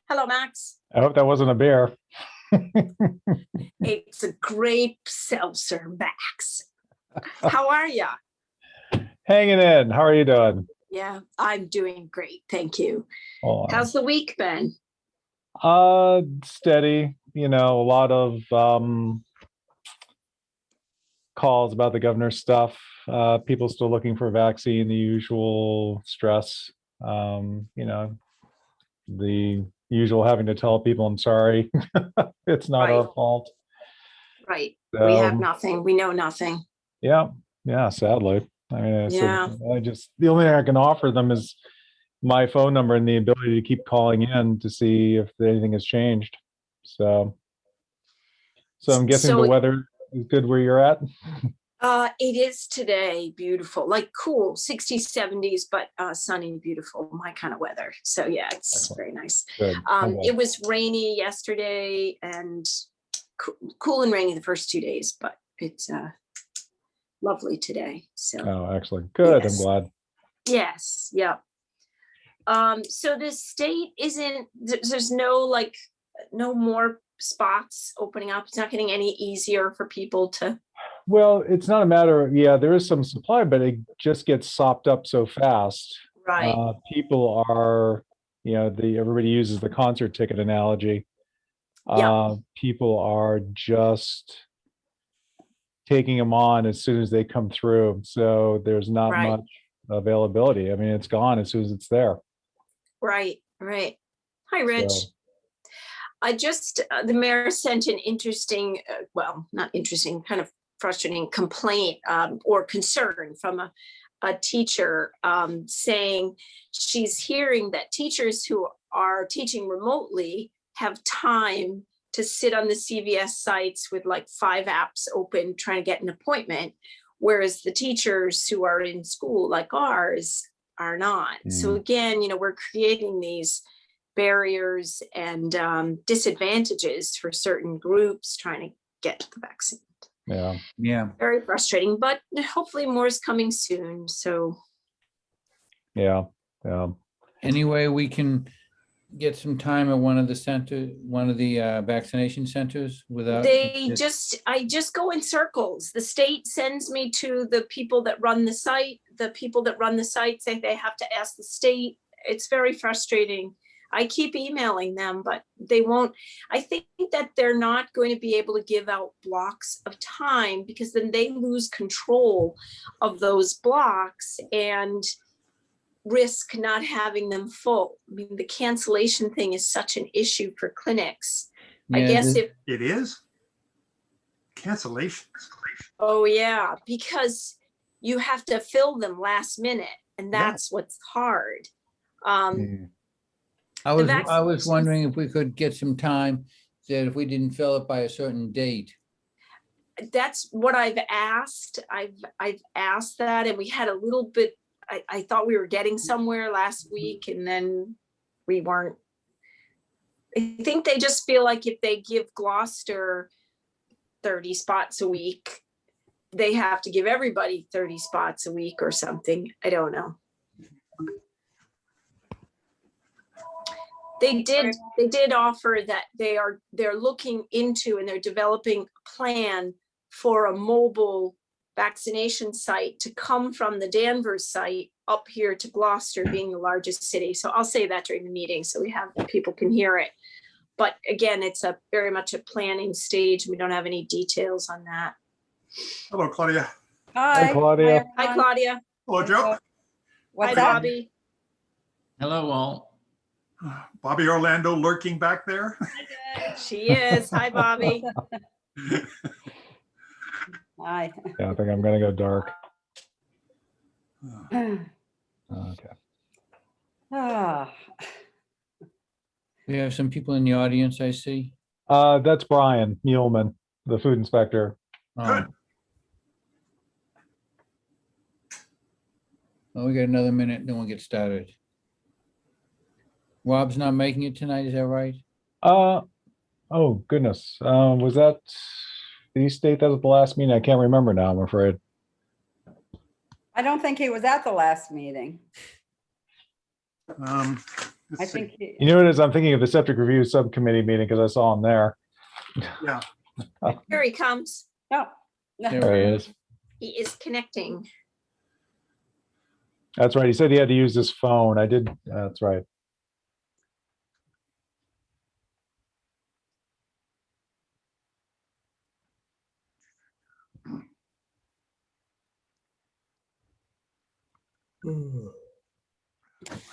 Hello, Max. I hope that wasn't a bear. It's a grape seltzer, Max. How are ya? Hanging in. How are you doing? Yeah, I'm doing great. Thank you. Hold on. How's the week been? Steady. A lot of calls about the governor's stuff. People still looking for a vaccine, the usual stress. The usual having to tell people, I'm sorry, it's not our Right. fault. Right. We have So, nothing. We know nothing. yeah, sadly. I mean, Yeah. the only thing I can offer them is my phone number and the ability to keep calling in to see if anything has changed. So I'm guessing the So weather is good where you're at. it is today beautiful, like cool 60s, 70s, but sunny and beautiful, my kind of weather. So yeah, it's Excellent. very nice. Good. Okay. It was rainy yesterday and cool and rainy the first 2 days, but it's lovely today. So Oh, excellent. Good. yes. I'm glad. Yes. Yeah. So the state there's no more spots opening up. It's not getting any easier for people to. Well, it's not a matter of, there is some supply, but it just gets sopped up so fast. Right. People are, everybody uses the concert ticket analogy. People are just taking them on as soon as they come through. So there's not Right. much availability. I mean, it's gone as soon as it's there. Right. Hi, Rich. So, The mayor sent an interesting, not interesting, kind of frustrating complaint or concern from a teacher saying she's hearing that teachers who are teaching remotely have time to sit on the CVS sites with like 5 apps open trying to get an appointment, whereas the teachers who are in school like ours are not. So again, we're creating these barriers and disadvantages for certain groups trying to get the vaccine. Yeah. Very frustrating, but hopefully more is coming soon. So Yeah. Anyway, we can get some time at one of the vaccination centers without. I just go in circles. The state sends me to the people that run the site. The people that run the site say they have to ask the state. It's very frustrating. I keep emailing them, but they won't. I think that they're not going to be able to give out blocks of time because then they lose control of those blocks and risk not having them full. I mean, the cancellation thing is such an issue for clinics. I guess if it is cancellation. Oh yeah, because you have to fill them last minute, and that's what's hard. I was wondering if we could get some time that if we didn't fill it by a certain date. That's what I've asked. I've asked that, and we had a little bit. I thought we were getting somewhere last week, and then we weren't. I think they just feel like if they give Gloucester 30 spots a week, they have to give everybody 30 spots a week or something. I don't know. They did offer that they're looking into and they're developing a plan for a mobile vaccination site to come from the Danvers site up here to Gloucester, being the largest city. So I'll say that during the meeting so people can hear it. But again, it's very much a planning stage. We don't have any details on that. Hello, Claudia. Hi, Claudia. Hi, Claudia. Hello, Joe. Hi, Bobby. Hello, all. Bobby Orlando lurking back there. She is. Hi, Bobby. Hi. Yeah, I think I'm going to go dark. Okay. We have some people in the audience, I see. That's Brian Muehlman, the food inspector. Good. Well, we got another minute, then we'll get started. Rob's not making it tonight, is that right? Oh goodness. Was that the East State? That was the last meeting? I can't remember now, I'm afraid. I don't think he was at the last meeting. Let's I see. think, You know what it is? I'm thinking of the septic review subcommittee meeting because I saw him there. Yeah, Here he comes. no. There he is. He is connecting. That's right. He said he had to use his phone. I did. That's right.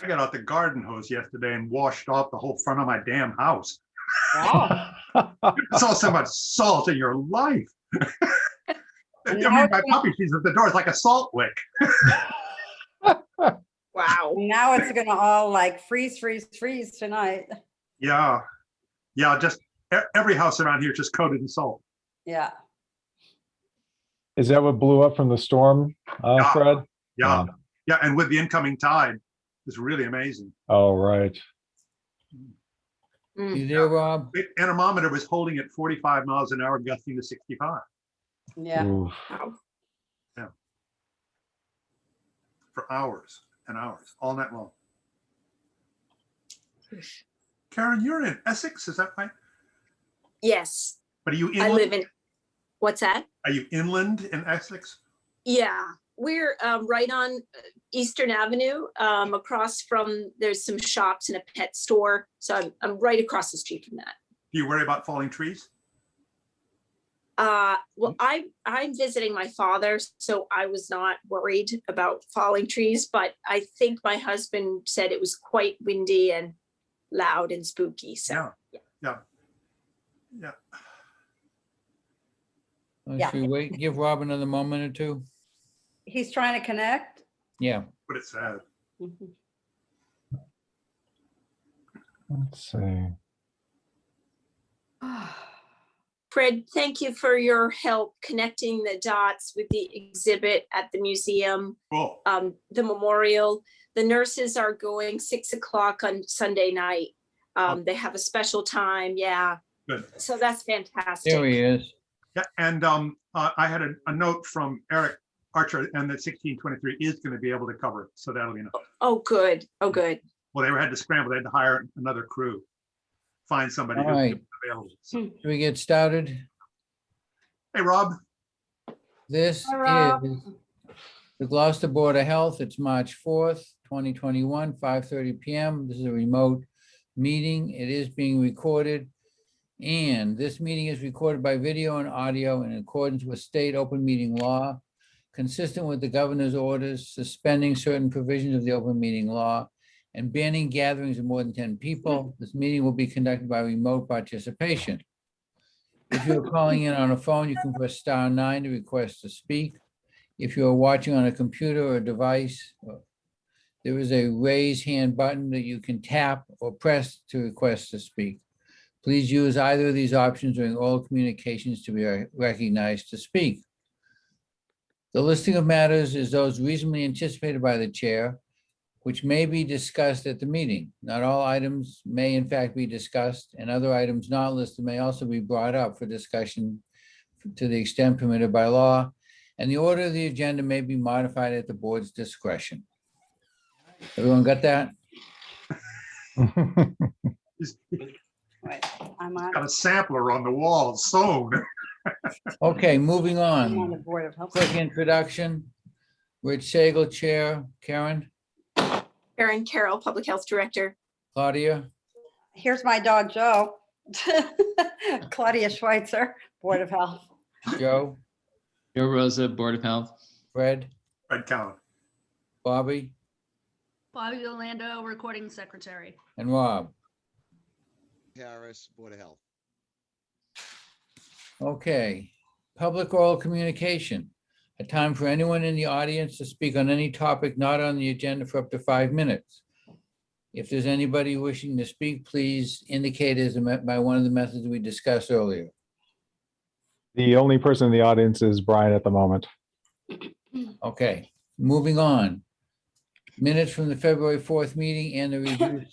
I got out the garden hose yesterday and washed off the whole front of my damn house. Wow. I saw so much salt in your life. I mean, my puppy, she's at the door. It's like a salt lick. Wow. Now it's gonna all like freeze tonight. Yeah. Yeah, just every house around here just coated in salt. Yeah. Is that what blew up from the storm, Yeah. Fred? Yeah. Yeah. And with the incoming tide, it's really amazing. Oh, right. Mm. You there, Rob? The anemometer was holding at 45 miles an hour, gusting to 65 Yeah. Oof. Wow. for hours and hours, all night long. Karen, you're in Essex, is that right? Yes, But are you I live inland? in, what's that? Are you inland in Essex? Yeah, we're right on Eastern Avenue, across from, there's some shops and a pet store. So I'm right across the street from that. Do you worry about falling trees? Well, I'm visiting my father, so I was not worried about falling trees, but I think my husband said it was quite windy and loud and spooky, so. Yeah. Yeah. Yeah. Should we wait, give Rob another moment or two? He's trying to connect. Yeah, But it's sad. Mhm. Let's see. Fred, thank you for your help connecting the dots with the exhibit at the museum, Cool. the memorial. The nurses are going 6 o'clock on Sunday night. They have a special time, yeah. Good. So that's fantastic. there he is. Yeah, and I had a note from Eric Archer, and that 1623 is going to be able to cover it, so that'll be enough. Oh, good. Oh, good. Well, they had to scramble, they had to hire another crew, find somebody All who's right. available. So, Should we get started? hey, Rob, This Hi, Rob. is the Gloucester Board of Health. It's March 4th, 2021, 5:30 PM. This is a remote meeting. It is being recorded. And this meeting is recorded by video and audio in accordance with state open meeting law, consistent with the governor's orders suspending certain provisions of the open meeting law and banning gatherings of more than 10 people. This meeting will be conducted by remote participation. If you're calling in on a phone, you can press *9 to request to speak. If you're watching on a computer or device, there is a raise hand button that you can tap or press to request to speak. Please use either of these options during all communications to be recognized to speak. The listing of matters is those reasonably anticipated by the chair, which may be discussed at the meeting. Not all items may in fact be discussed, and other items not listed may also be brought up for discussion to the extent permitted by law, and the order of the agenda may be modified at the board's discretion. Everyone got that? he's Right. I'm on, got a sampler on the wall sewn. Okay, moving I'm on the on. Board of Health. Quick introduction. Rich Sagal, Chair. Karen, Karen Carroll, Public Health Director. Claudia, Here's my dog, Joe. Claudia Schweitzer, Board of Health. Joe, Joe Rosa, Board of Health. Fred, Red count. Bobby, Bobby Orlando, Recording Secretary. and Rob. Harris, Board of Health. Okay, public oral communication. A time for anyone in the audience to speak on any topic not on the agenda for up to 5 minutes. If there's anybody wishing to speak, please indicate as by one of the methods we discussed earlier. The only person in the audience is Brian at the moment. Okay, moving on. Minutes from the February 4th meeting and the review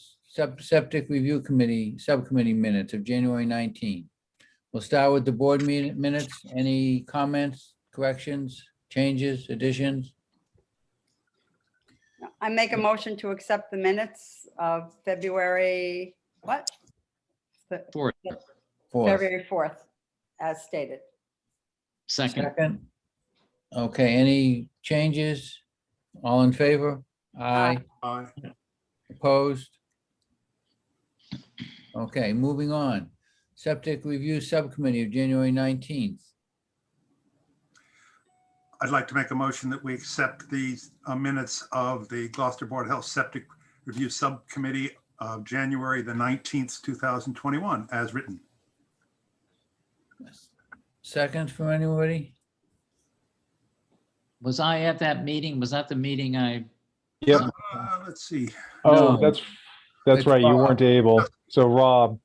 septic review committee subcommittee minutes of January 19. We'll start with the board minutes. Any comments, corrections, changes, additions? I make a motion to accept the minutes of February, what? Fourth. Fourth. February 4th, as stated. Second. Second. Okay, any changes? All in favor? Aye. Aye. Opposed? Okay, moving on. Septic Review Subcommittee of January 19th. I'd like to make a motion that we accept the minutes of the Gloucester Board of Health Septic Review Subcommittee of January the 19th, 2021, as written. Second from anybody? Was I at that meeting? Was that the meeting I? Yep. Let's see. Oh, No. that's It's right. You Rob. weren't able. So Rob,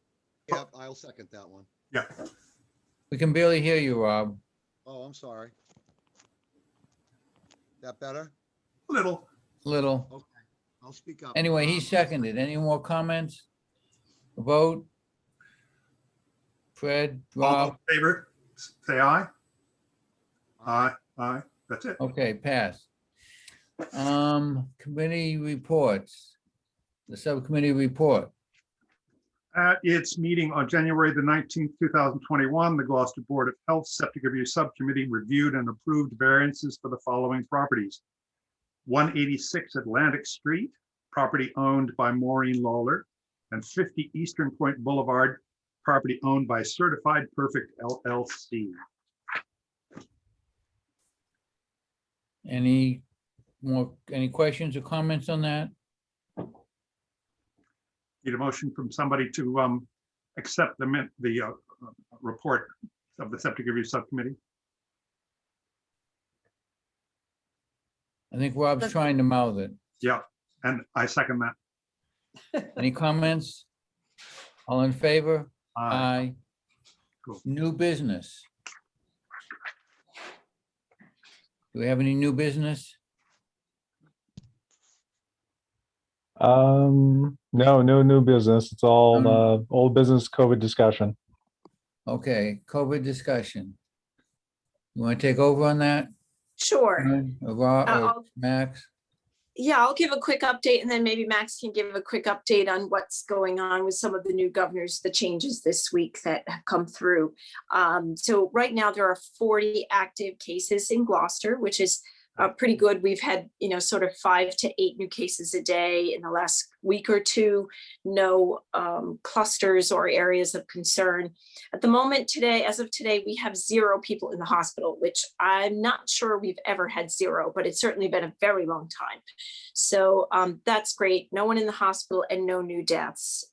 Yep, I'll second that one. Yeah, We can barely hear you, Rob. Oh, I'm sorry. That better? little. Little. Okay, I'll speak up. Anyway, he seconded. Any more comments? Vote? Fred, All Rob? in favor, say aye. Aye, aye. That's it. Okay, pass. Committee reports. The subcommittee report. At its meeting on January the 19th, 2021, the Gloucester Board of Health Septic Review Subcommittee reviewed and approved variances for the following properties. 186 Atlantic Street, property owned by Maureen Lawler, and 50 Eastern Point Boulevard, property owned by Certified Perfect LLC. Any questions or comments on that? Need a motion from somebody to accept the report of the Septic Review Subcommittee. I think Rob's trying to mouth it. Yeah, and I second that. Any comments? All in favor? Aye. Cool. New business. Do we have any new business? no new business. It's all old business COVID discussion. Okay, COVID discussion. You want to take over on that? Sure. Karen, or Rob, or I'll- Max? Yeah, I'll give a quick update and then maybe Max can give a quick update on what's going on with some of the new governors, the changes this week that have come through. So right now there are 40 active cases in Gloucester, which is pretty good. We've had, sort of 5 to 8 new cases a day in the last week or two. No clusters or areas of concern. At the moment today, as of today, we have 0 people in the hospital, which I'm not sure we've ever had 0, but it's certainly been a very long time. So that's great. No one in the hospital and no new deaths.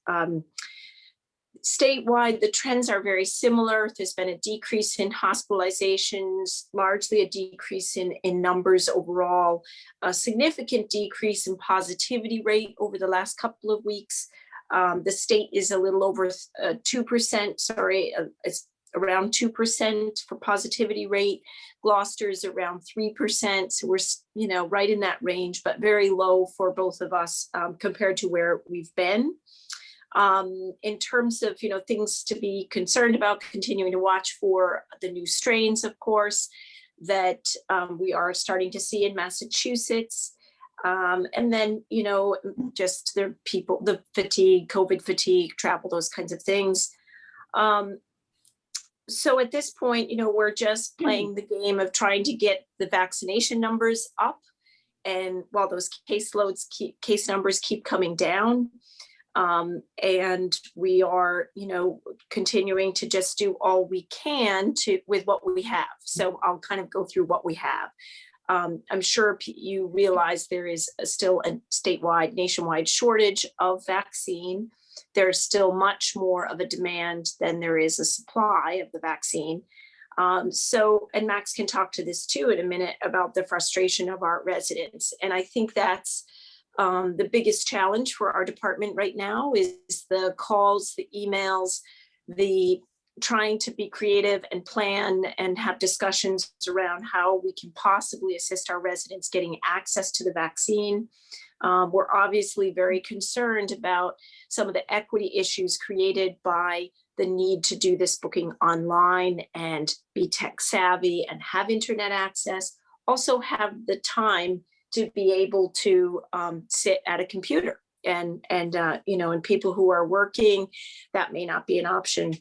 Statewide, the trends are very similar. There's been a decrease in hospitalizations, largely a decrease in numbers overall, a significant decrease in positivity rate over the last couple of weeks. The state is a little over 2%, it's around 2% for positivity rate. Gloucester is around 3%. So we're, right in that range, but very low for both of us compared to where we've been. In terms of, things to be concerned about, continuing to watch for the new strains, of course, that we are starting to see in Massachusetts. And then, just the fatigue, COVID fatigue, travel, those kinds of things. So at this point, we're just playing the game of trying to get the vaccination numbers up. And while those case numbers keep coming down, and we are, continuing to just do all we can with what we have. So I'll kind of go through what we have. I'm sure you realize there is still a statewide, nationwide shortage of vaccine. There's still much more of a demand than there is a supply of the vaccine. And Max can talk to this too in a minute about the frustration of our residents. And I think that's the biggest challenge for our department right now is the calls, the emails, the trying to be creative and plan and have discussions around how we can possibly assist our residents getting access to the vaccine. We're obviously very concerned about some of the equity issues created by the need to do this booking online and be tech savvy and have internet access, also have the time to be able to sit at a computer. And people who are working, that may not be an option.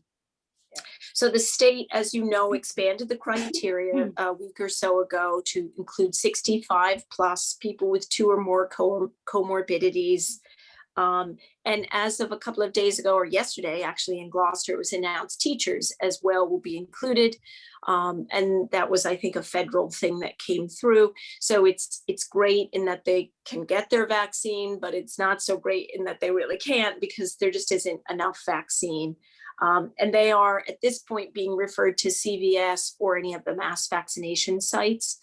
So the state, as you know, expanded the criteria a week or so ago to include 65 plus people with 2 or more comorbidities. And as of a couple of days ago, or yesterday, actually in Gloucester, it was announced teachers as well will be included. And that was, I think, a federal thing that came through. So it's great in that they can get their vaccine, but it's not so great in that they really can't, because there just isn't enough vaccine. And they are at this point being referred to CVS or any of the mass vaccination sites.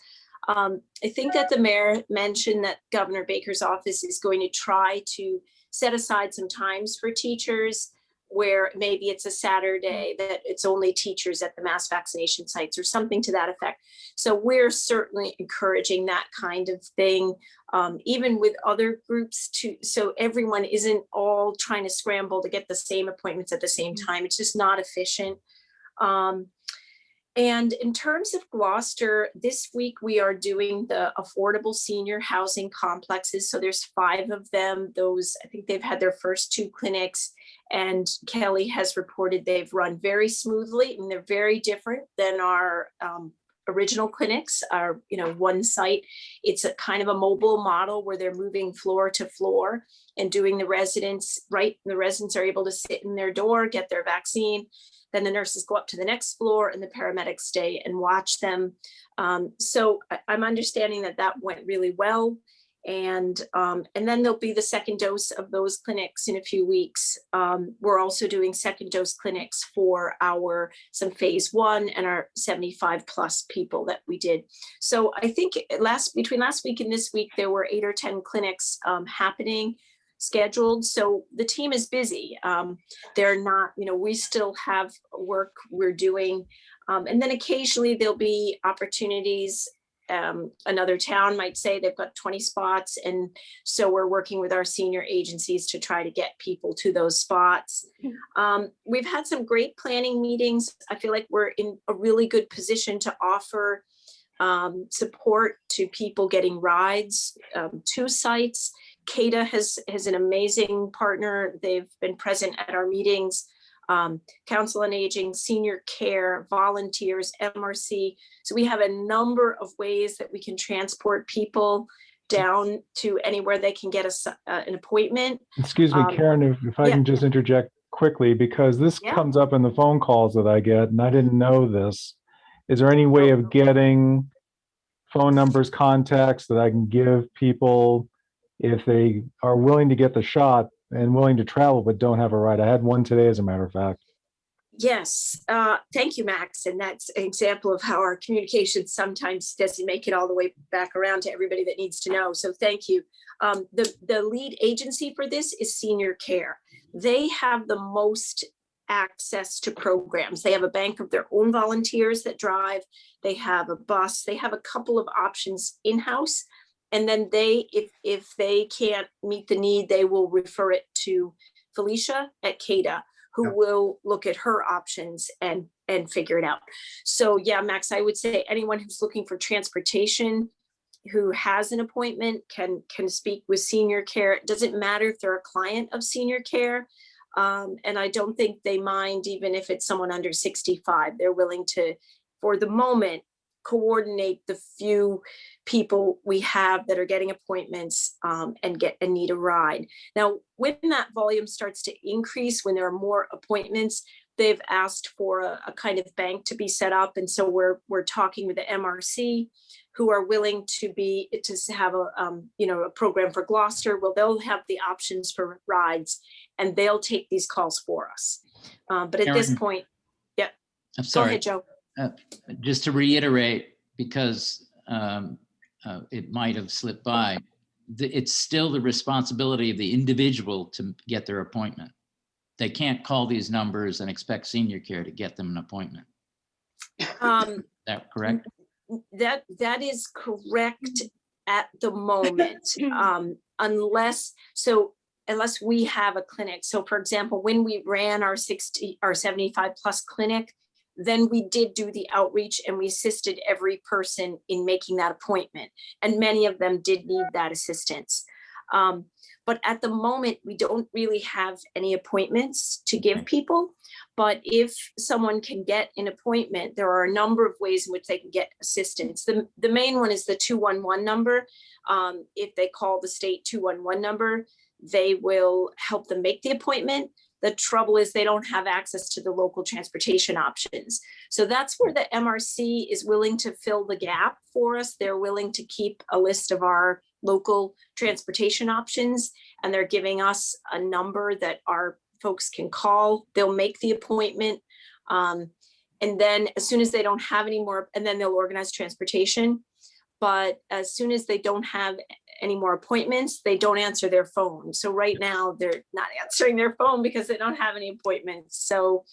I think that the mayor mentioned that Governor Baker's office is going to try to set aside some times for teachers where maybe it's a Saturday that it's only teachers at the mass vaccination sites or something to that effect. So we're certainly encouraging that kind of thing, even with other groups too. So everyone isn't all trying to scramble to get the same appointments at the same time. It's just not efficient. And in terms of Gloucester, this week we are doing the affordable senior housing complexes. So there's 5 of them. Those, I think they've had their first 2 clinics, and Kelly has reported they've run very smoothly, and they're very different than our original clinics. Our, one site, it's a kind of a mobile model where they're moving floor to floor and doing the residents, right? The residents are able to sit in their door, get their vaccine. Then the nurses go up to the next floor and the paramedics stay and watch them. So I'm understanding that went really well. And then there'll be the second dose of those clinics in a few weeks. We're also doing second dose clinics for some phase 1 and our 75 plus people that we did. So I think between last week and this week, there were 8 or 10 clinics happening, scheduled. So the team is busy. They're not, we still have work we're doing. And then occasionally there'll be opportunities. Another town might say they've got 20 spots. And so we're working with our senior agencies to try to get people to those spots. We've had some great planning meetings. I feel like we're in a really good position to offer support to people getting rides to sites. CADA has an amazing partner. They've been present at our meetings. Council on Aging, Senior Care, volunteers, MRC. So we have a number of ways that we can transport people down to anywhere they can get an appointment. Excuse me, Karen, if I can just interject quickly, because this comes up in the phone calls that I get, and I didn't know this. Is there any way of getting phone numbers, contacts that I can give people if they are willing to get the shot and willing to travel but don't have a ride? I had one today, as a matter of fact. Yes, thank you, Max. And that's an example of how our communication sometimes doesn't make it all the way back around to everybody that needs to know. So thank you. The lead agency for this is Senior Care. They have the most access to programs. They have a bank of their own volunteers that drive. They have a bus. They have a couple of options in-house. And then if they can't meet the need, they will refer it to Felicia at CADA, who will look at her options and figure it out. So yeah, Max, I would say anyone who's looking for transportation, who has an appointment, can speak with Senior Care. It doesn't matter if they're a client of Senior Care. And I don't think they mind, even if it's someone under 65, they're willing to, for the moment, coordinate the few people we have that are getting appointments and need a ride. Now, when that volume starts to increase, when there are more appointments, they've asked for a kind of bank to be set up. And so we're talking with the MRC, who are willing to have a program for Gloucester. Well, they'll have the options for rides, and they'll take these calls for us. But at this point, I'm sorry. Go ahead, Joe. Just to reiterate, because it might have slipped by, it's still the responsibility of the individual to get their appointment. They can't call these numbers and expect Senior Care to get them an appointment. Is that correct? That is correct at the moment, unless we have a clinic. So for example, when we ran our 75 plus clinic, then we did do the outreach and we assisted every person in making that appointment. And many of them did need that assistance. But at the moment, we don't really have any appointments to give people. But if someone can get an appointment, there are a number of ways in which they can get assistance. The main one is the 211 number. If they call the state 211 number, they will help them make the appointment. The trouble is they don't have access to the local transportation options. So that's where the MRC is willing to fill the gap for us. They're willing to keep a list of our local transportation options, and they're giving us a number that our folks can call. They'll make the appointment. And then as soon as they don't have any more, and then they'll organize transportation. But as soon as they don't have any more appointments, they don't answer their phone. So right now they're not answering their phone because they don't have any appointments. So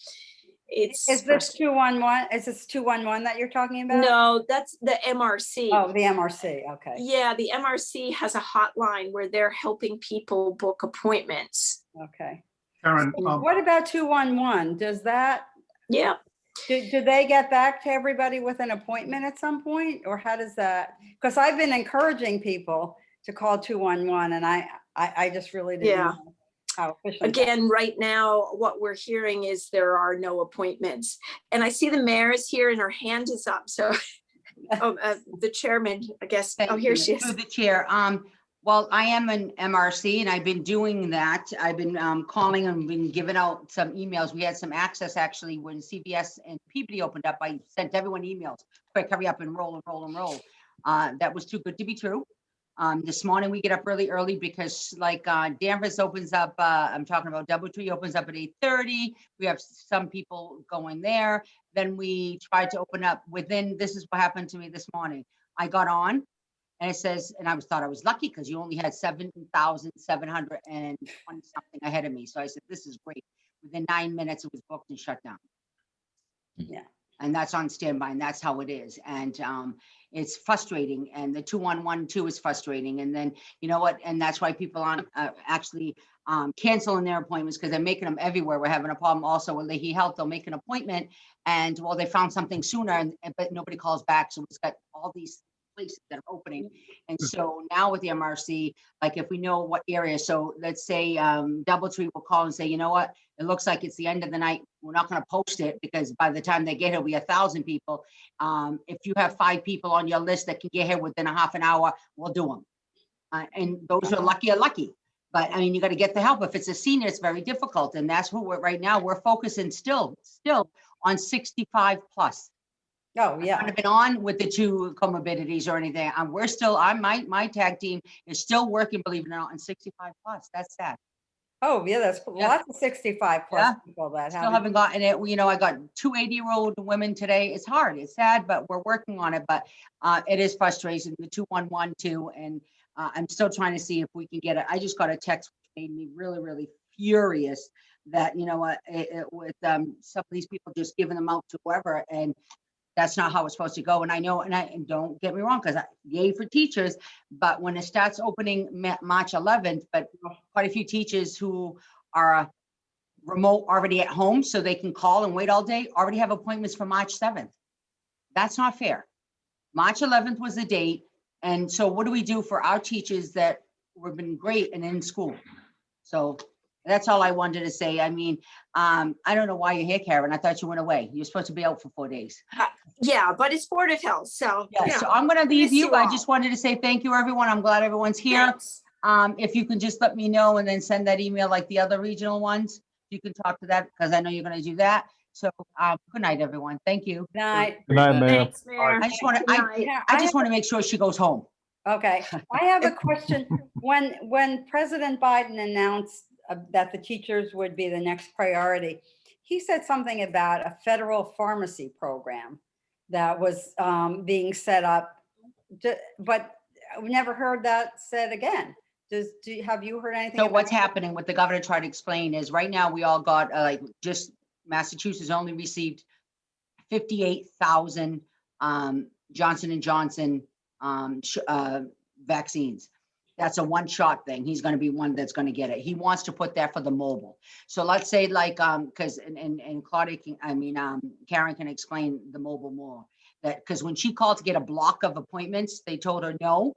it's. Is this 211? Is this 211 that you're talking about? No, that's the MRC. Oh, the MRC. Okay. Yeah, the MRC has a hotline where they're helping people book appointments. Okay. Karen, What about 211? Does that, Yeah. do they get back to everybody with an appointment at some point, or how does that? Because I've been encouraging people to call 211, and I just really didn't Yeah. know how efficient. that- Again, right now, what we're hearing is there are no appointments. And I see the mayor is here and her hand is up. So the chairman, I guess, Thank oh, here you. she is. Through the chair. Well, I am an MRC and I've been doing that. I've been calling and been giving out some emails. We had some access actually when CBS and Peabody opened up. I sent everyone emails, quick, hurry up and roll and roll and roll. That was too good to be true. This morning we get up really early because like Danvers opens up, I'm talking about Doubletree opens up at 8:30. We have some people going there. Then we tried to open up within, this is what happened to me this morning. I got on and it says, and thought I was lucky because you only had 7,720 something ahead of me. So I said, this is great. Within 9 minutes, it was booked and shut down. Yeah. And that's on standby, and that's how it is. And it's frustrating. And the 211 too is frustrating. And then, you know what? And that's why people aren't actually canceling their appointments because they're making them everywhere. We're having a problem also with Leahy Health. They'll make an appointment and well, they found something sooner, but nobody calls back. So it's got all these places that are opening. And so now with the MRC, like if we know what area, so let's say Doubletree will call and say, you know what, it looks like it's the end of the night. We're not going to post it because by the time they get here, it'll be 1,000 people. If you have 5 people on your list that can get here within a half an hour, we'll do them. And those are lucky. But I mean, you got to get the help. If it's a senior, it's very difficult. And that's what right now we're focusing still on 65 plus. Oh, yeah. I haven't been on with the 2 comorbidities or anything. We're still, my tag team is still working, believe it or not, on 65 plus. That's sad. Oh, yeah, that's Yeah. lots of 65 plus Yeah. people that Still have. haven't gotten it. You know, I got 2 80-year-old women today. It's hard. It's sad, but we're working on it. But it is frustrating, the 211 too. And I'm still trying to see if we can get it. I just got a text which made me really, really furious that, you know what, with some of these people just giving them out to whoever. And that's not how it's supposed to go. And I know, and don't get me wrong, because yay for teachers, but when it starts opening March 11th, but quite a few teachers who are remote already at home, so they can call and wait all day, already have appointments for March 7th. That's not fair. March 11th was the date. And so what do we do for our teachers that have been great and in school? So that's all I wanted to say. I mean, I don't know why you're here, Karen. I thought you went away. You're supposed to be out for 4 days. Yeah, but it's Board of Health, so. Yeah, you know, so I'm gonna leave miss you. you I all. just wanted to say thank you, everyone. I'm glad everyone's here. thanks. If you can just let me know and then send that email like the other regional ones, you can talk to that because I know you're gonna do that. So, good night, everyone. Thank you. Night. Good night, Mayor. Thanks, Mayor. I just want Good to, night. Yeah, I just want to make sure she goes home. Okay, I have a question. When President Biden announced that the teachers would be the next priority, he said something about a federal pharmacy program that was being set up, but we never heard that said again. Have you heard anything? So about what's it? happening, what the governor tried to explain is right now we all got like just Massachusetts only received 58,000 Johnson & Johnson vaccines. That's a one-shot thing. He's gonna be one that's gonna get it. He wants to put that for the mobile. So let's say like, because, and Claudia can, Karen can explain the mobile more. That, because when she called to get a block of appointments, they told her no,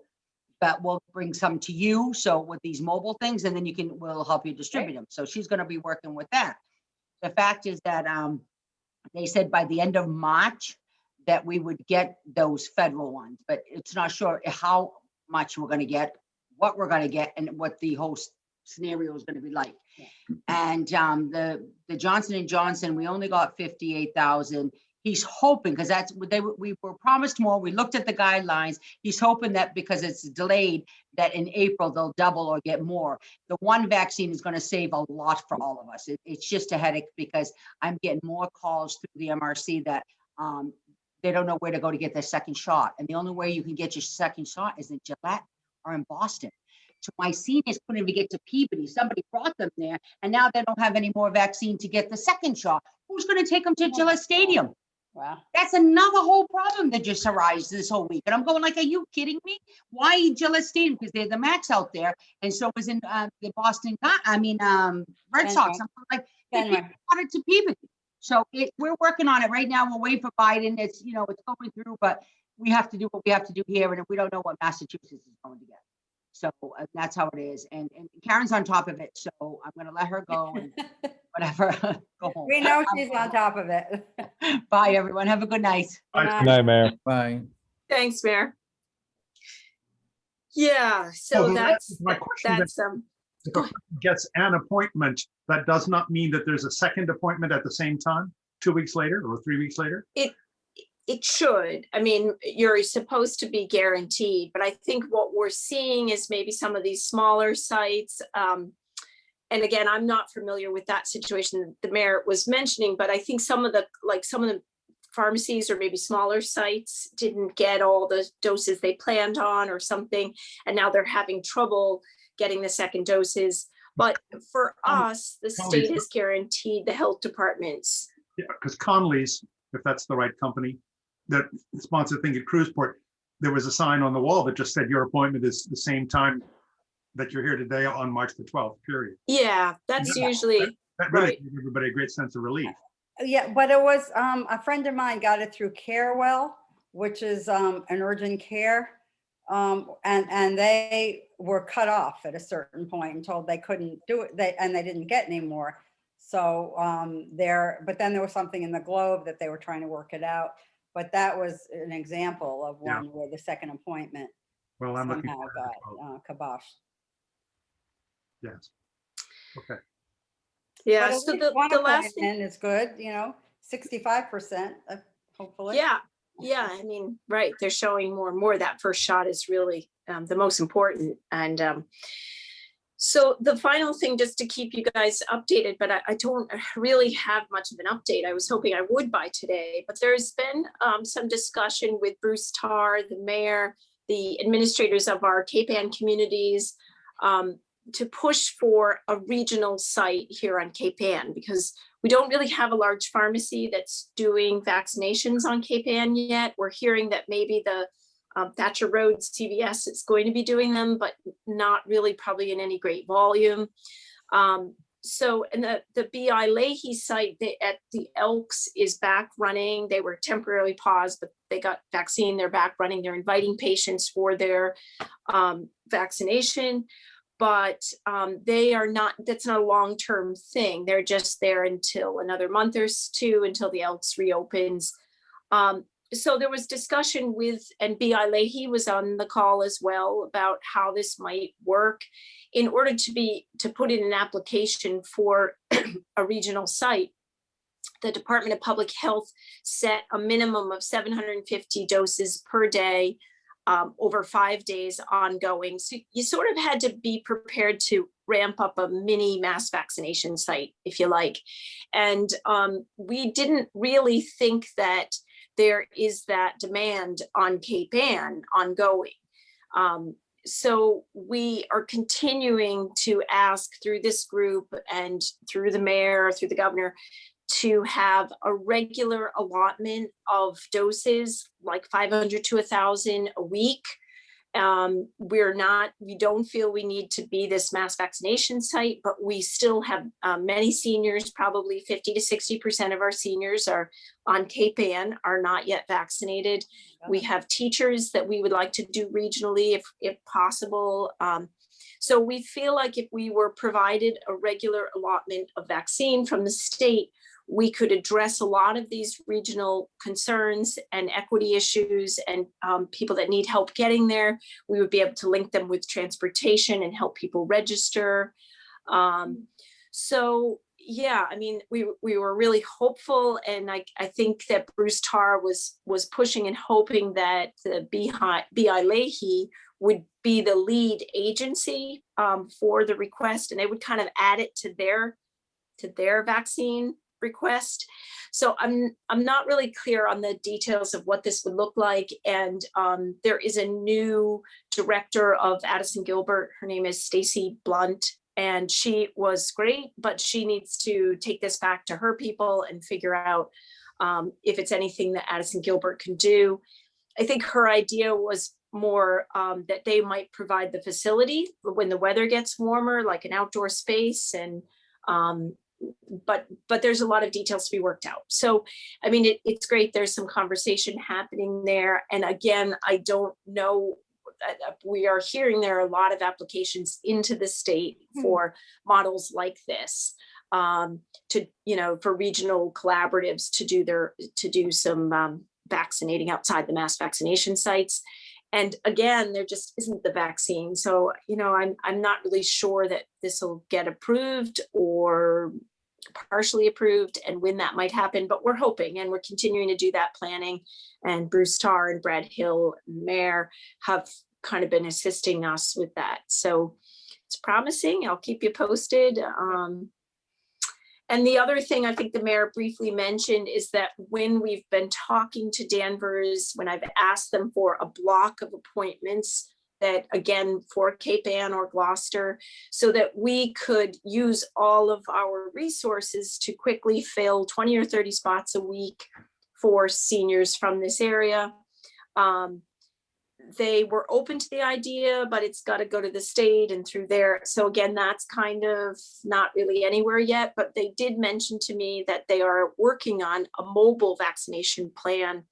but we'll bring some to you. So with these mobile things, and then we'll help you distribute them. So she's gonna be working with that. The fact is that, they said by the end of March that we would get those federal ones, but it's not sure how much we're gonna get, what we're gonna get, and what the whole scenario is gonna be like. And the Johnson & Johnson, we only got 58,000. He's hoping, because that's what we were promised more. We looked at the guidelines. He's hoping that because it's delayed, that in April they'll double or get more. The one vaccine is gonna save a lot for all of us. It's just a headache because I'm getting more calls through the MRC that they don't know where to go to get their second shot. And the only way you can get your second shot is in Gillette or in Boston. So my seniors couldn't even get to Peabody. Somebody brought them there, and now they don't have any more vaccine to get the second shot. Who's going to take them to Gillette Stadium? Wow. That's another whole problem that just arose this whole week. And I'm going like, are you kidding me? Why Gillette Stadium? Because they're the max out there, and so was in the Boston. Red Sox. I'm like, they Fenway. brought it to Peabody. So we're working on it right now. We'll wait for Biden. It's it's going through, but we have to do what we have to do here, and we don't know what Massachusetts is going to get. So that's how it is. And Karen's on top of it. So I'm going to let her go and whatever. Go home. We know she's on top of it. Bye, everyone. Have a good night. Good Good night. night, Mayor. Bye. Thanks, Mayor. Yeah, so Well, that's, my question then- that's, If a person gets an appointment, that does not mean that there's a second appointment at the same time, 2 weeks later or 3 weeks later? it should. I mean, you're supposed to be guaranteed, but I think what we're seeing is maybe some of these smaller sites. And again, I'm not familiar with that situation the mayor was mentioning, but I think some of the pharmacies or maybe smaller sites didn't get all the doses they planned on or something, and now they're having trouble getting the second doses. But for us, the state has guaranteed the health departments. Yeah, because Conley's, if that's the right company, that sponsored thing at Cruiseport, there was a sign on the wall that just said your appointment is the same time that you're here today on March the 12th, period. Yeah, that's Yeah. usually, That really Right. gave everybody a great sense of relief. Yeah, but it was, a friend of mine got it through Carewell, which is an urgent care. And they were cut off at a certain point and told they couldn't do it, and they didn't get any more. So but then there was something in the Globe that they were trying to work it out. But that was an example of Yeah. one where the second appointment Well, I'm looking somehow for that as well. got kiboshed. Yes. Okay. yeah, But at so least one the last thing. appointment is good, 65%, hopefully. Yeah, I mean, right, they're showing more and more that first shot is really the most important. And so the final thing, just to keep you guys updated, but I don't really have much of an update. I was hoping I would by today, but there's been some discussion with Bruce Tarr, the mayor, the administrators of our Cape Ann communities, to push for a regional site here on Cape Ann, because we don't really have a large pharmacy that's doing vaccinations on Cape Ann yet. We're hearing that maybe the Thatcher Road CVS is going to be doing them, but not really probably in any great volume. So, and the BI Leahy site at the Elks is back running. They were temporarily paused, but they got vaccine, they're back running. They're inviting patients for their vaccination. But they are not, that's not a long-term thing. They're just there until another month or two until the Elks reopens. So there was discussion with, and BI Leahy was on the call as well, about how this might work. In order to put in an application for a regional site, the Department of Public Health set a minimum of 750 doses per day over 5 days ongoing. So you sort of had to be prepared to ramp up a mini mass vaccination site, if you like. And we didn't really think that there is that demand on Cape Ann ongoing. So we are continuing to ask through this group and through the mayor, through the governor, to have a regular allotment of doses, like 500 to 1,000 a week. We don't feel we need to be this mass vaccination site, but we still have many seniors, probably 50 to 60% of our seniors are on Cape Ann, are not yet vaccinated. We have teachers that we would like to do regionally if possible. So we feel like if we were provided a regular allotment of vaccine from the state, we could address a lot of these regional concerns and equity issues and people that need help getting there. We would be able to link them with transportation and help people register. So yeah, I mean, we were really hopeful, and I think that Bruce Tarr was pushing and hoping that the BI Leahy would be the lead agency for the request, and they would kind of add it to their vaccine request. So I'm not really clear on the details of what this would look like. And there is a new director of Addison Gilbert. Her name is Stacy Blunt, and she was great, but she needs to take this back to her people and figure out if it's anything that Addison Gilbert can do. I think her idea was more that they might provide the facility when the weather gets warmer, like an outdoor space, and but there's a lot of details to be worked out. So, I mean, it's great. There's some conversation happening there. And again, I don't know, we are hearing there are a lot of applications into the state for models like this, to, for regional collaboratives to do some vaccinating outside the mass vaccination sites. And again, there just isn't the vaccine. So, I'm not really sure that this will get approved or partially approved and when that might happen, but we're hoping, and we're continuing to do that planning. And Bruce Tarr and Brad Hill, Mayor, have kind of been assisting us with that. So it's promising. I'll keep you posted. And the other thing I think the mayor briefly mentioned is that when we've been talking to Danvers, when I've asked them for a block of appointments that, again, for Cape Ann or Gloucester, so that we could use all of our resources to quickly fill 20 or 30 spots a week for seniors from this area. They were open to the idea, but it's got to go to the state and through there. So again, that's kind of not really anywhere yet, but they did mention to me that they are working on a mobile vaccination plan.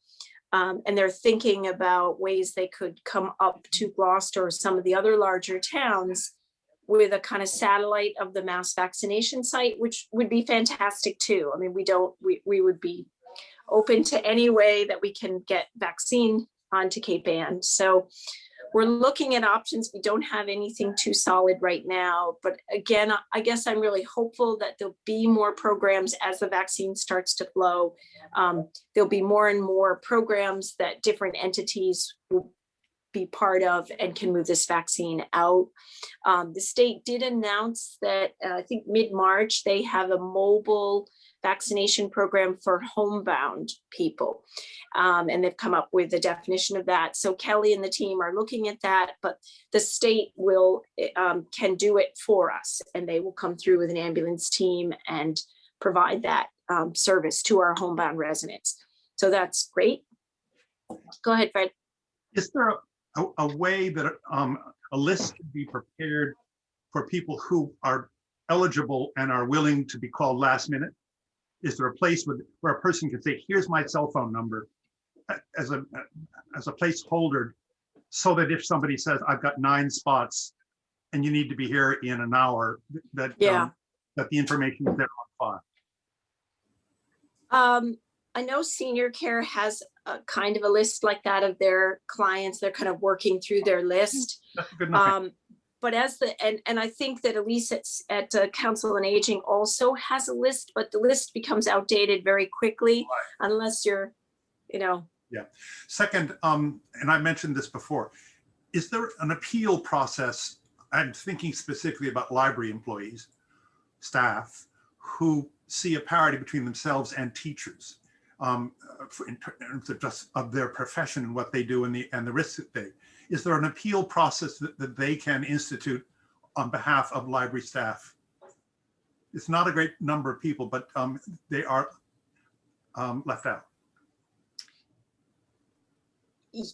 And they're thinking about ways they could come up to Gloucester or some of the other larger towns with a kind of satellite of the mass vaccination site, which would be fantastic too. I mean, we would be open to any way that we can get vaccine onto Cape Ann. So we're looking at options. We don't have anything too solid right now, but again, I guess I'm really hopeful that there'll be more programs as the vaccine starts to flow. There'll be more and more programs that different entities will be part of and can move this vaccine out. The state did announce that I think mid-March, they have a mobile vaccination program for homebound people. And they've come up with a definition of that. So Kelly and the team are looking at that, but the state can do it for us, and they will come through with an ambulance team and provide that service to our homebound residents. So that's great. Go ahead, Fred. Is there a way that a list can be prepared for people who are eligible and are willing to be called last minute? Is there a place where a person can say, here's my cell phone number as a placeholder, so that if somebody says, I've got 9 spots and you need to be here in an hour, that the information is there on file? I know Senior Care has a kind of a list like that of their clients. They're kind of working through their list. That's good enough. But and I think that Elise at Council on Aging also has a list, but the list becomes outdated very quickly unless you're, Yeah. Second, and I mentioned this before, is there an appeal process? I'm thinking specifically about library employees, staff, who see a parity between themselves and teachers in terms of just of their profession and what they do and the risks that they. Is there an appeal process that they can institute on behalf of library staff? It's not a great number of people, but they are left out.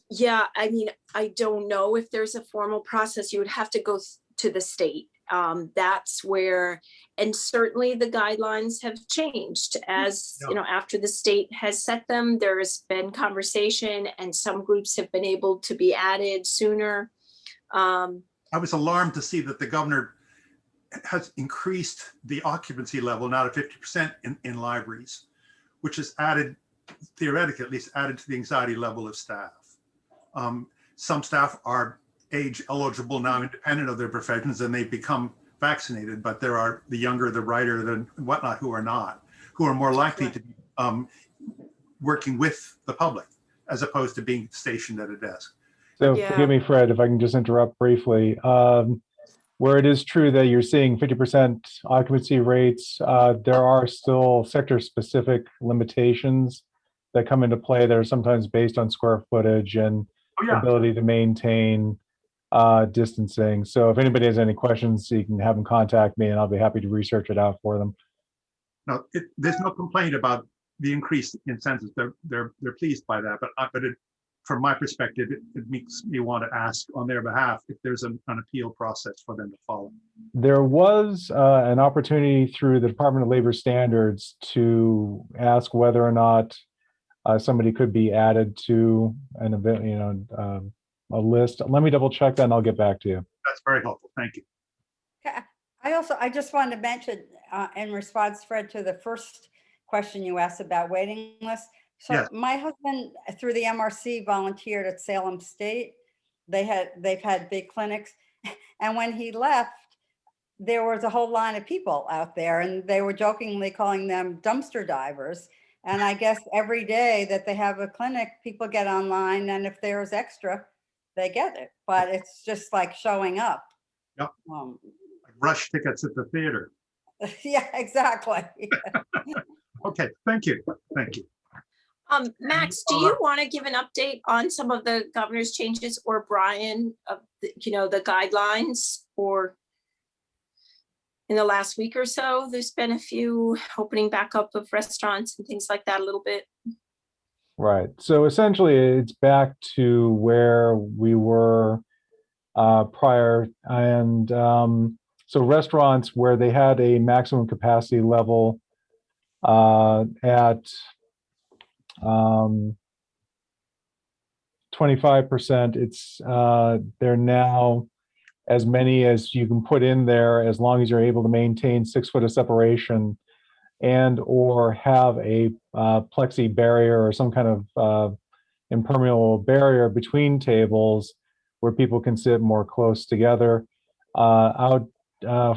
Yeah, I mean, I don't know if there's a formal process. You would have to go to the state. That's where, and certainly the guidelines have changed as, you know, after the state has set them, there's been conversation and some groups have been able to be added sooner. I was alarmed to see that the governor has increased the occupancy level now to 50% in libraries, which is added, theoretically at least, added to the anxiety level of staff. Some staff are age eligible now, independent of their professions, and they've become vaccinated, but there are the younger, the brighter, the whatnot who are not, who are more likely to be working with the public as opposed to being stationed at a desk. So Yeah. forgive me, Fred, if I can just interrupt briefly. Where it is true that you're seeing 50% occupancy rates, there are still sector-specific limitations that come into play that are sometimes based on square footage and Oh, yeah. ability to maintain distancing. So if anybody has any questions, you can have them contact me and I'll be happy to research it out for them. No, there's no complaint about the increase in census. They're pleased by that, but from my perspective, it makes me want to ask on their behalf if there's an appeal process for them to follow. There was an opportunity through the Department of Labor Standards to ask whether or not somebody could be added to an event, you know, a list. Let me double check that and I'll get back to you. That's very helpful. Thank you. I just wanted to mention in response, Fred, to the first question you asked about waiting lists. So Yes. my husband, through the MRC, volunteered at Salem State. They've had big clinics. And when he left, there was a whole line of people out there and they were jokingly calling them dumpster divers. And I guess every day that they have a clinic, people get online and if there's extra, they get it. But it's just like showing up. Yep. Rush tickets at the theater. Yeah, exactly. Okay, thank you. Thank you. Max, do you want to give an update on some of the governor's changes, or Brian, of you know, the guidelines for in the last week or so? There's been a few opening back up of restaurants and things like that a little bit. Right. So essentially it's back to where we were prior. And so restaurants where they had a maximum capacity level at 25%, it's they're now as many as you can put in there, as long as you're able to maintain 6 foot of separation and or have a plexi barrier or some kind of impermeable barrier between tables where people can sit more close together. Out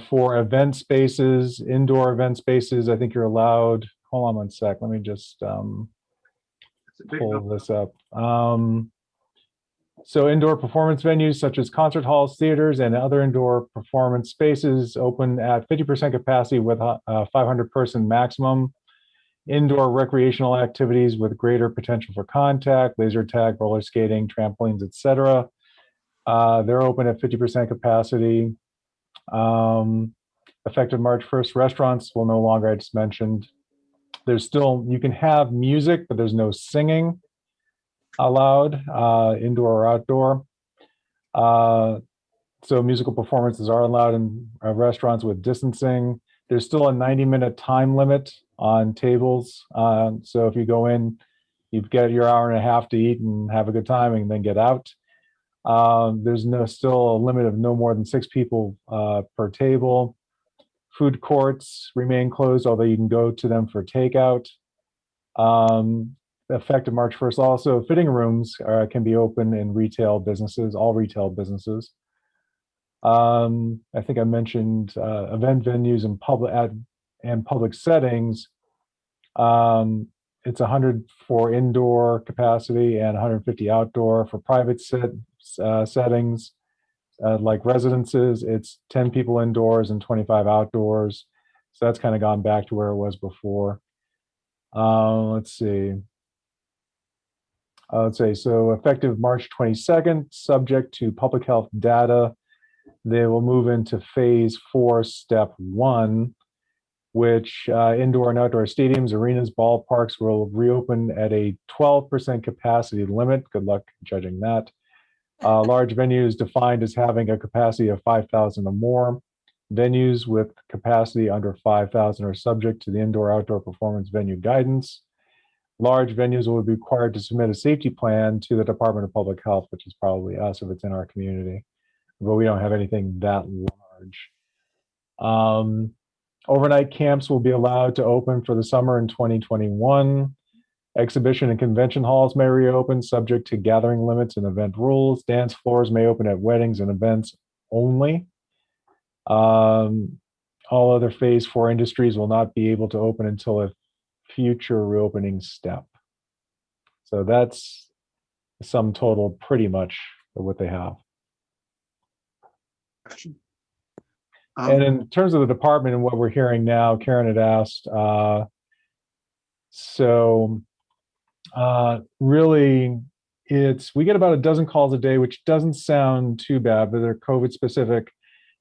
for event spaces, indoor event spaces, I think you're allowed, hold on one sec, let me just It's a big pull number. this up. So indoor performance venues such as concert halls, theaters, and other indoor performance spaces open at 50% capacity with a 500-person maximum. Indoor recreational activities with greater potential for contact, laser tag, roller skating, trampolines, etc. They're open at 50% capacity. Effective March 1st, restaurants will no longer, I just mentioned. There's still, you can have music, but there's no singing allowed, indoor or outdoor. So musical performances are allowed in restaurants with distancing. There's still a 90-minute time limit on tables. So if you go in, you get your hour and a half to eat and have a good time and then get out. There's still a limit of no more than 6 people per table. Food courts remain closed, although you can go to them for takeout. Effective March 1st, also fitting rooms can be open in retail businesses, all retail businesses. I think I mentioned event venues and public settings. It's 100 for indoor capacity and 150 outdoor. For private settings, like residences, it's 10 people indoors and 25 outdoors. So that's kind of gone back to where it was before. Let's see. Let's say, so effective March 22nd, subject to public health data, they will move into phase 4, step 1, which indoor and outdoor stadiums, arenas, ballparks will reopen at a 12% capacity limit. Good luck judging that. Large venues defined as having a capacity of 5,000 or more. Venues with capacity under 5,000 are subject to the indoor-outdoor performance venue guidance. Large venues will be required to submit a safety plan to the Department of Public Health, which is probably us if it's in our community, but we don't have anything that large. Overnight camps will be allowed to open for the summer in 2021. Exhibition and convention halls may reopen, subject to gathering limits and event rules. Dance floors may open at weddings and events only. All other phase 4 industries will not be able to open until a future reopening step. So that's the sum total pretty much of what they have. Question? And in terms of the department and what we're hearing now, Karen had asked, really we get about a dozen calls a day, which doesn't sound too bad, but they're COVID specific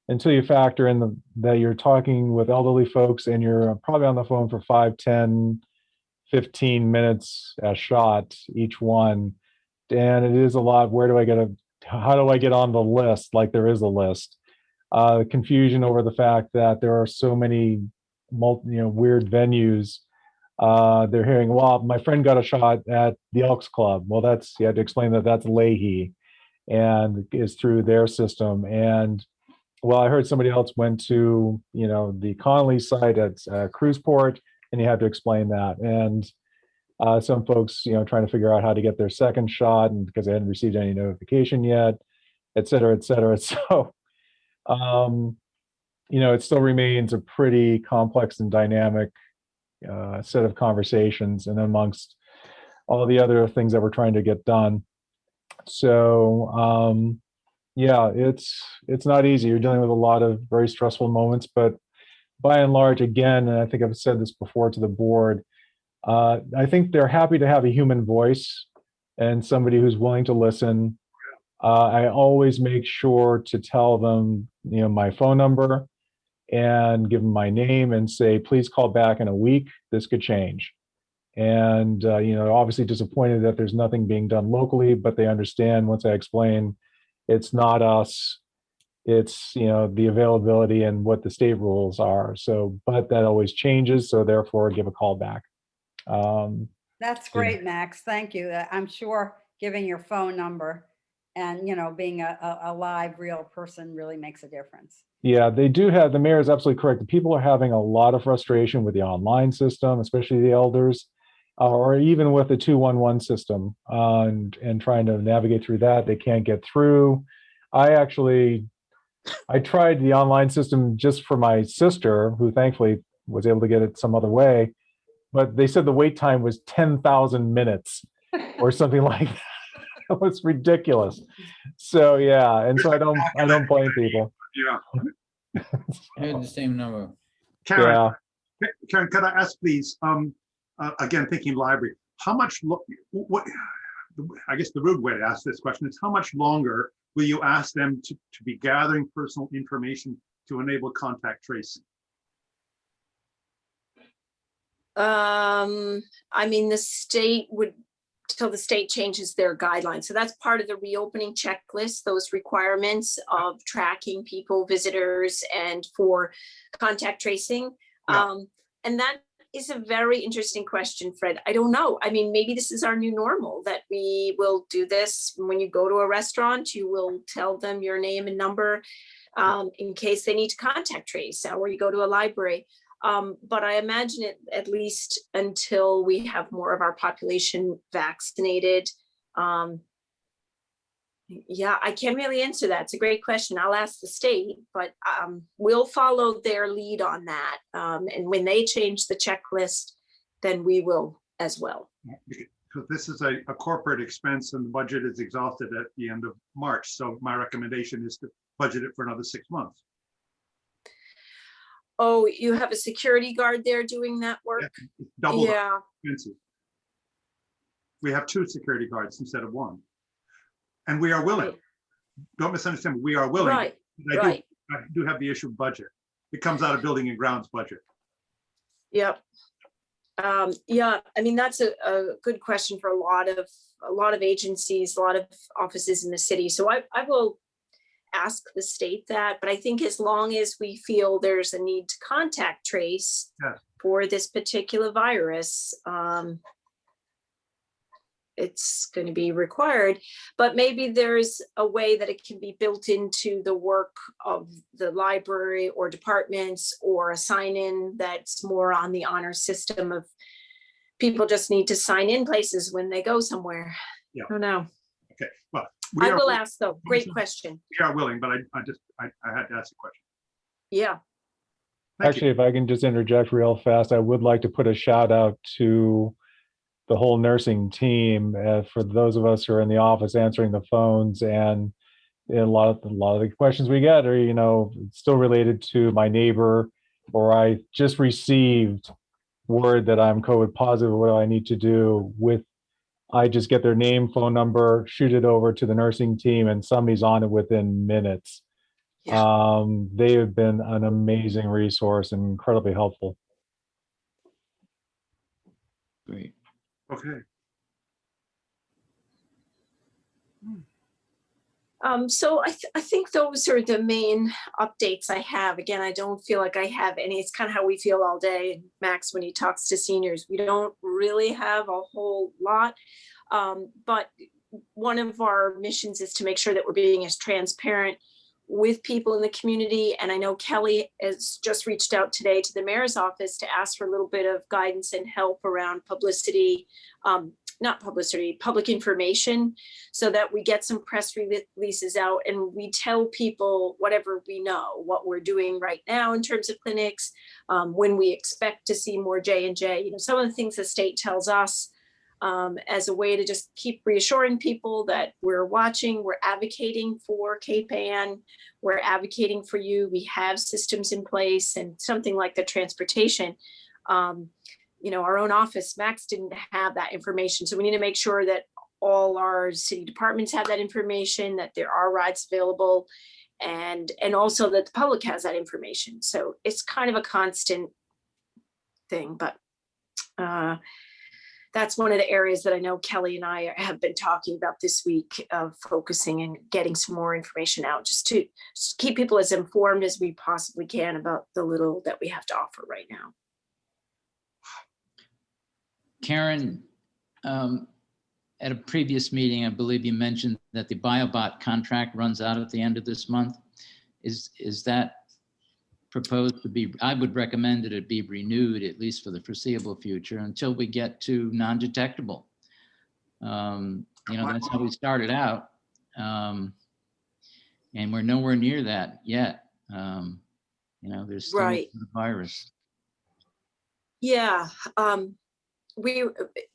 until you factor in that you're talking with elderly folks and you're probably on the phone for 5, 10, 15 minutes a shot each one. And it is a lot. How do I get on the list? Like there is a list. Confusion over the fact that there are so many weird venues. They're hearing, well, my friend got a shot at the Elks Club. Well, you had to explain that that's Leahy and is through their system. And well, I heard somebody else went to, the Conley site at Cruiseport, and you have to explain that. And some folks, trying to figure out how to get their second shot, and because they hadn't received any notification yet, et cetera, et cetera. So, it still remains a pretty complex and dynamic set of conversations, and amongst all the other things that we're trying to get done. So, yeah, it's not easy. You're dealing with a lot of very stressful moments, but by and large, again, and I think I've said this before to the board, I think they're happy to have a human voice and somebody who's willing to listen. I always make sure to tell them, my phone number and give them my name and say, please call back in a week. This could change. And, obviously disappointed that there's nothing being done locally, but they understand once I explain it's not us, it's, the availability and what the state rules are. So, but that always changes. So therefore give a call back. That's great, Max. Thank you. I'm sure giving your phone number and, being a live, real person really makes a difference. Yeah, they do have, the mayor is absolutely correct. The people are having a lot of frustration with the online system, especially the elders, or even with the 211 system, and trying to navigate through that. They can't get through. I tried the online system just for my sister, who thankfully was able to get it some other way, but they said the wait time was 10,000 minutes or something like that. It was ridiculous. So yeah, and so I don't blame people. Yeah. I had the same number. Karen, Karen, could I ask please, again, thinking library, how much, I guess the rude way to ask this question is, how much longer will you ask them to be gathering personal information to enable contact tracing? The state would, till the state changes their guidelines. So that's part of the reopening checklist, those requirements of tracking people, visitors, and for contact tracing. Yeah. And that is a very interesting question, Fred. I don't know. Maybe this is our new normal, that we will do this when you go to a restaurant, you will tell them your name and number in case they need to contact trace, or you go to a library. But I imagine it at least until we have more of our population vaccinated. Yeah, I can't really answer that. It's a great question. I'll ask the state, but we'll follow their lead on that. And when they change the checklist, then we will as well. Because this is a corporate expense and the budget is exhausted at the end of March. So my recommendation is to budget it for another 6 months. Oh, you have a security guard there doing that work? Yeah, double Yeah. expensive. We have 2 security guards instead of 1. And we are willing. Right. Don't misunderstand, we are willing. Right, I right. do have the issue of budget. It comes out of building and grounds budget. Yep. Yeah, I mean, that's a good question for a lot of agencies, a lot of offices in the city. So I will ask the state that, but I think as long as we feel there's a need to contact trace Yes. for this particular virus, it's going to be required, but maybe there's a way that it can be built into the work of the library or departments, or a sign-in that's more on the honor system of people just need to sign in places when they go somewhere. Yeah. I don't know. Okay, well. we I are- will ask though. Great we question. are willing, but I had to ask a question. Yeah. Thank Actually, you. if I can just interject real fast, I would like to put a shout out to the whole nursing team, for those of us who are in the office answering the phones, and a lot of the questions we get are, still related to my neighbor, or I just received word that I'm COVID positive. What do I need to do? I just get their name, phone number, shoot it over to the nursing team, and somebody's on it within minutes. They have been an amazing resource and incredibly helpful. Great. Okay, So I think those are the main updates I have. Again, I don't feel like I have any. It's kind of how we feel all day. Max, when he talks to seniors, we don't really have a whole lot. But one of our missions is to make sure that we're being as transparent with people in the community. And I know Kelly has just reached out today to the mayor's office to ask for a little bit of guidance and help around publicity, not publicity, public information, so that we get some press releases out and we tell people whatever we know, what we're doing right now in terms of clinics, when we expect to see more J&J, some of the things the state tells us, as a way to just keep reassuring people that we're watching, we're advocating for Cape Ann, we're advocating for you, we have systems in place, and something like the transportation. Our own office, Max didn't have that information. So we need to make sure that all our city departments have that information, that there are rides available, and also that the public has that information. So it's kind of a constant thing, but that's one of the areas that I know Kelly and I have been talking about this week, of focusing and getting some more information out, just to keep people as informed as we possibly can about the little that we have to offer right now. Karen, at a previous meeting, I believe you mentioned that the BioBot contract runs out at the end of this month. Is that proposed to be? I would recommend that it be renewed, at least for the foreseeable future, until we get to non-detectable. That's how we started out. And we're nowhere near that yet. There's still Right. the virus. Yeah.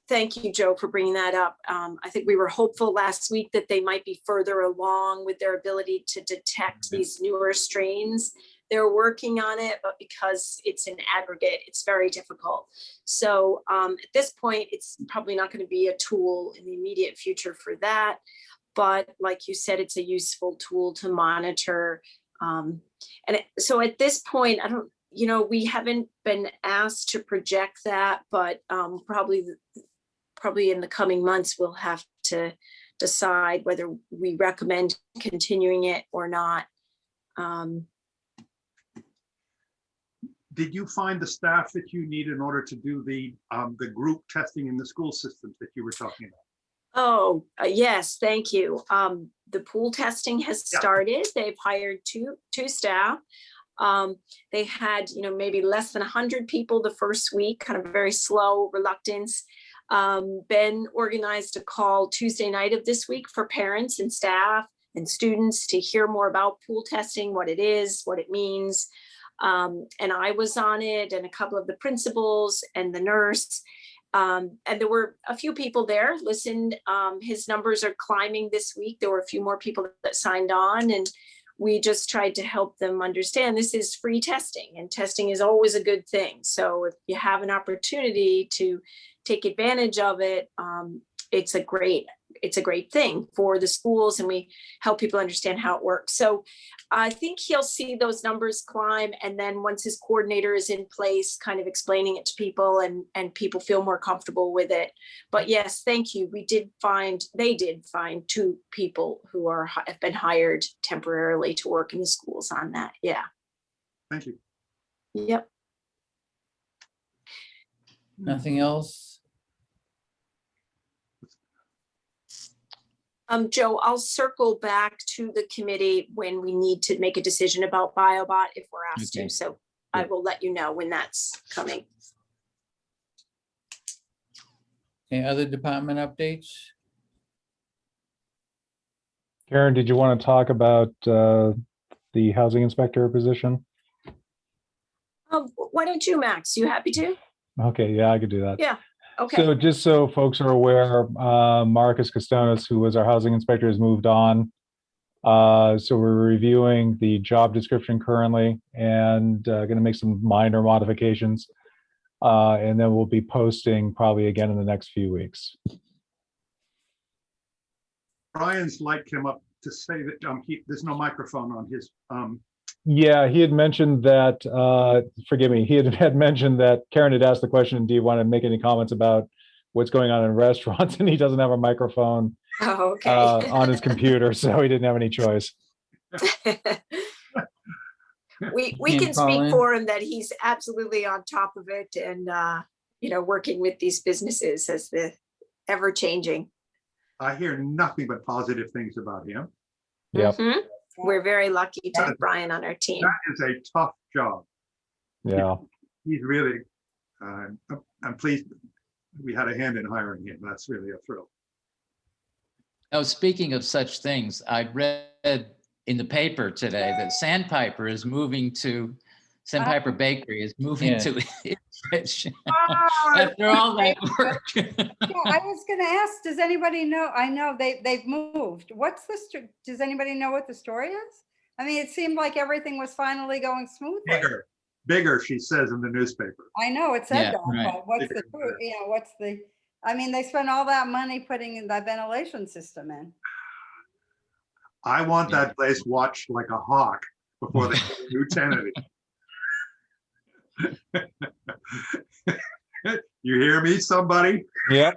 Thank you, Joe, for bringing that up. I think we were hopeful last week that they might be further along with their ability to detect these newer strains. They're working on it, but because it's an aggregate, it's very difficult. So at this point, it's probably not going to be a tool in the immediate future for that. But like you said, it's a useful tool to monitor. So at this point, we haven't been asked to project that, but probably in the coming months, we'll have to decide whether we recommend continuing it or not. Did you find the staff that you need in order to do the group testing in the school systems that you were talking about? Oh, yes, thank you. The pool testing has started. They've hired two staff. They had, maybe less than 100 people the first week, kind of very slow reluctance. Ben organized a call Tuesday night of this week for parents and staff and students to hear more about pool testing, what it is, what it means. And I was on it, and a couple of the principals and the nurse. And there were a few people there, listened. His numbers are climbing this week. There were a few more people that signed on, and we just tried to help them understand this is free testing, and testing is always a good thing. So if you have an opportunity to take advantage of it, it's a great thing for the schools, and we help people understand how it works. So I think he'll see those numbers climb, and then once his coordinator is in place, kind of explaining it to people, and people feel more comfortable with it. But yes, thank you. They did find 2 people who have been hired temporarily to work in the schools on that. Yeah. Thank you. Yep. Nothing else? Joe, I'll circle back to the committee when we need to make a decision about BioBot if we're asked Okay. to. So I will let you know when that's coming. Any other department updates? Karen, did you want to talk about the housing inspector position? Why don't you, Max? You happy to? Okay, yeah, I could do that. Yeah. Okay. So just so folks are aware, Marcus Costonis, who was our housing inspector, has moved on. So we're reviewing the job description currently and going to make some minor modifications. And then we'll be posting probably again in the next few weeks. Brian's light came up to say that there's no microphone on his. Yeah, he had mentioned that, forgive me, he had mentioned that Karen had asked the question, do you want to make any comments about what's going on in restaurants? And he doesn't have a microphone Oh, okay. on his computer, so he didn't have any choice. we Can't can call speak in. for him that he's absolutely on top of it, and working with these businesses as the ever changing. I hear nothing but positive things about him. Yep. We're very lucky to have Brian on our team. That is a tough job. Yeah. He's really, I'm pleased we had a hand in hiring him. That's really a thrill. Oh, speaking of such things, I read in the paper today that Sandpiper Bakery is moving Yeah. to Ipswich after all that work. Yeah, I was gonna ask, does anybody know? I know they've moved. What's does anybody know what the story is? I mean, it seemed like everything was finally going smoothly. Bigger, she says in the newspaper. I know it said Yeah, that, right. but what's the, I mean, they spent all that money putting in that ventilation system in. I want Yeah. that place watched like a hawk before they put a new tenant in. You hear me, somebody? Yep.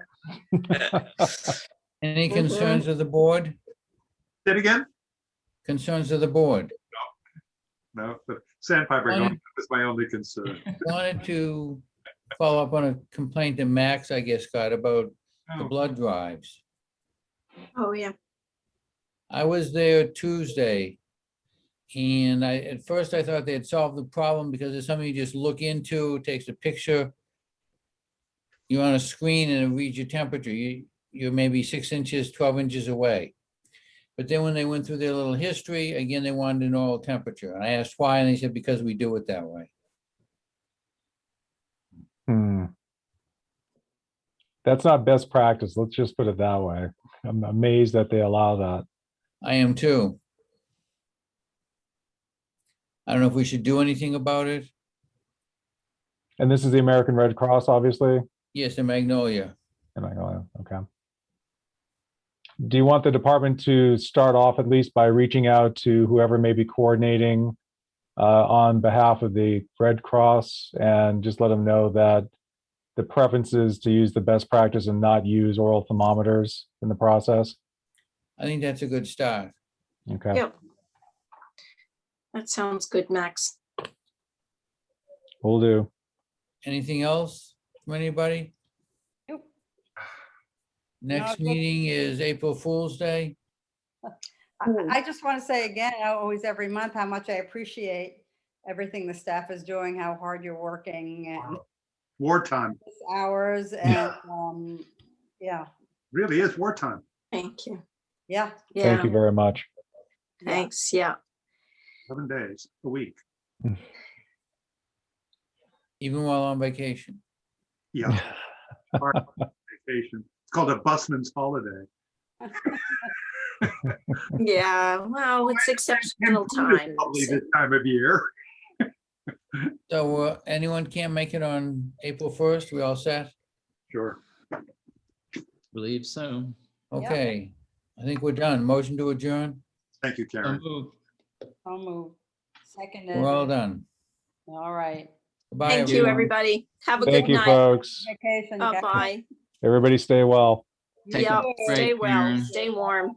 Any concerns of the board? Say it again? Concerns of the board? No, the Sandpiper going is my only concern. Wanted to follow up on a complaint that Max, I guess, got about the blood drives. Oh, yeah. I was there Tuesday, and at first I thought they had solved the problem because it's something you just look into, takes a picture. You're on a screen and it reads your temperature. You're maybe 6 inches, 12 inches away. But then when they went through their little history, again, they wanted an oral temperature. And I asked why, and they said, because we do it that way. That's not best practice. Let's just put it that way. I'm amazed that they allow that. I am too. I don't know if we should do anything about it. And this is the American Red Cross, obviously. Yes, the Magnolia. Okay. Do you want the department to start off at least by reaching out to whoever may be coordinating on behalf of the Red Cross and just let them know that the preference is to use the best practice and not use oral thermometers in the process? I think that's a good start. Okay. Yep. That sounds good, Max. Will do. Anything else from anybody? Nope. Next just- meeting is April Fool's Day. I just want to say again, always every month, how much I appreciate everything the staff is doing, how hard you're working and Wartime, hours and, yeah, really is wartime. Thank you. yeah. Yeah. Thank you very much. Thanks. Yeah. 7 days a week. Even while on vacation. Yeah. Hard vacation. It's called a busman's holiday. Yeah. Well, it's exceptional time. Probably this time of year. So anyone can't make it on April 1st? We all set? Sure. Believe so. Okay, I think we're done. Motion to adjourn. Thank you, So Karen. moved. I'll move. Seconded. We're all done. All right. Goodbye, Thank you, everyone. everybody. Have a Thank good you, night. folks. Vacation. guys. Bye-bye. Everybody stay well. Take a Yep, break, stay well, Karen. stay warm.